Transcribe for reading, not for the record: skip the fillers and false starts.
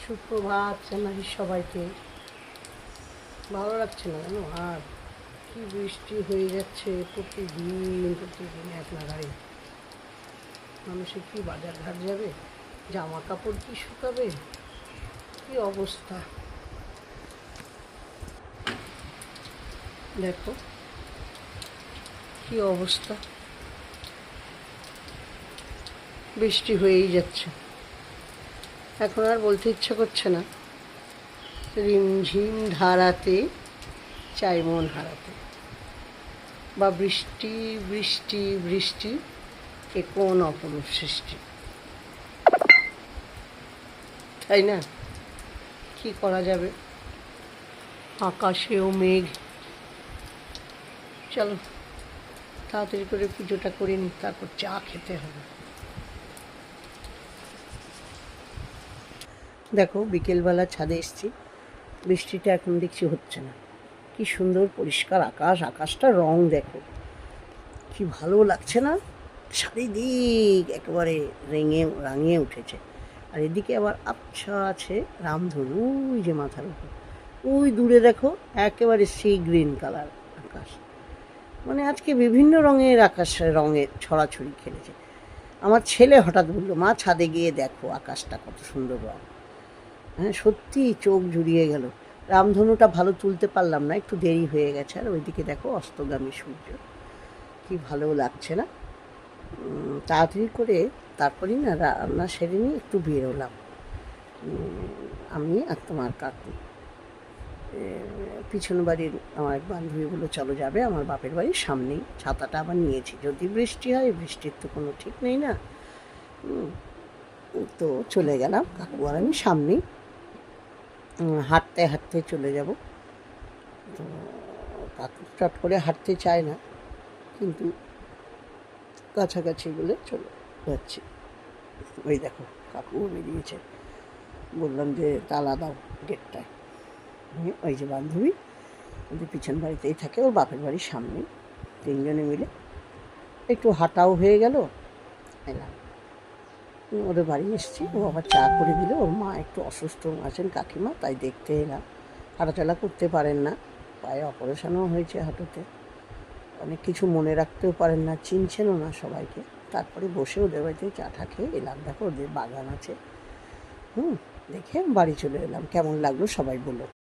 সুপ্রভাত জানাই সবাইকে। ভালো লাগছে না জানো, আর কি বৃষ্টি হয়ে যাচ্ছে প্রতিদিন এক নাগাড়ে। মানুষের কি বাজার ঘাট যাবে, জামা কাপড় কি শুকাবে, কি অবস্থা দেখো, কি অবস্থা। বৃষ্টি হয়েই যাচ্ছে, এখন আর বলতে ইচ্ছা করছে না রিমঝিম ধারাতে চাই মন হারাতে, বা বৃষ্টি বৃষ্টি বৃষ্টি এ কোন অপরূপ সৃষ্টি, তাই না? কি করা যাবে, আকাশেও মেঘ। চলো তাড়াতাড়ি করে পুজোটা করে নি, তারপর চা খেতে হবে। দেখো বিকেলবেলা ছাদে এসছি, বৃষ্টিটা এখন দেখছি হচ্ছে না। কি সুন্দর পরিষ্কার আকাশ, আকাশটা রং দেখো কি ভালো লাগছে না, চারিদিক একেবারে রাঙিয়ে উঠেছে। আর এদিকে আবার আবছা আছে রামধনু, ওই যে মাথার উপর, ওই দূরে দেখো একেবারে সি গ্রিন কালার আকাশ। মানে আজকে বিভিন্ন রঙের রঙের ছড়াছড়ি খেলেছে। আমার ছেলে হঠাৎ বললো, মা ছাদে গিয়ে দেখো আকাশটা কত সুন্দর রঙ। হ্যাঁ সত্যি চোখ জুড়িয়ে গেল। রামধনুটা ভালো তুলতে পারলাম না, একটু দেরি হয়ে গেছে। আর ওইদিকে দেখো অস্তগামী সূর্য, কি ভালো লাগছে না। তাড়াতাড়ি করে তারপরেই না রান্না সেরে নিয়ে একটু বেরোলাম, আমি আর তোমার কাকু। পিছন বাড়ির আমার এক বান্ধবী বললো চলো যাবে, আমার বাপের বাড়ির সামনেই। ছাতাটা আবার নিয়েছি, যদি বৃষ্টি হয়, বৃষ্টির তো কোনো ঠিক নেই না। তো চলে গেলাম, কাকু আর আমি সামনেই হাঁটতে হাঁটতে চলে যাব। তো কাকু চট করে হাঁটতে চায় না, কিন্তু কাছাকাছি বলে চলে যাচ্ছি। ওই দেখো কাকুও বেরিয়েছে, বললাম যে তালা দাও গেটটায়। ওই যে বান্ধবী ওদের পিছন বাড়িতেই থাকে, ওর বাপের বাড়ির সামনেই। তিনজনে মিলে একটু হাঁটাও হয়ে গেল, এলাম। ওদের বাড়ি এসেছি, ও আবার চা করে দিল। ওর মা একটু অসুস্থ আছেন, কাকিমা, তাই দেখতে এলাম। হাঁটাচলা করতে পারেন না, পায়ে অপারেশনও হয়েছে হাঁটুতে, অনেক কিছু মনে রাখতেও পারেন না, চিনছেনও না সবাইকে। তারপরে বসে ওদের বাড়িতে চা টা খেয়ে এলাম। দেখো ওদের বাগান আছে, দেখে বাড়ি চলে এলাম। কেমন লাগলো সবাই বলো।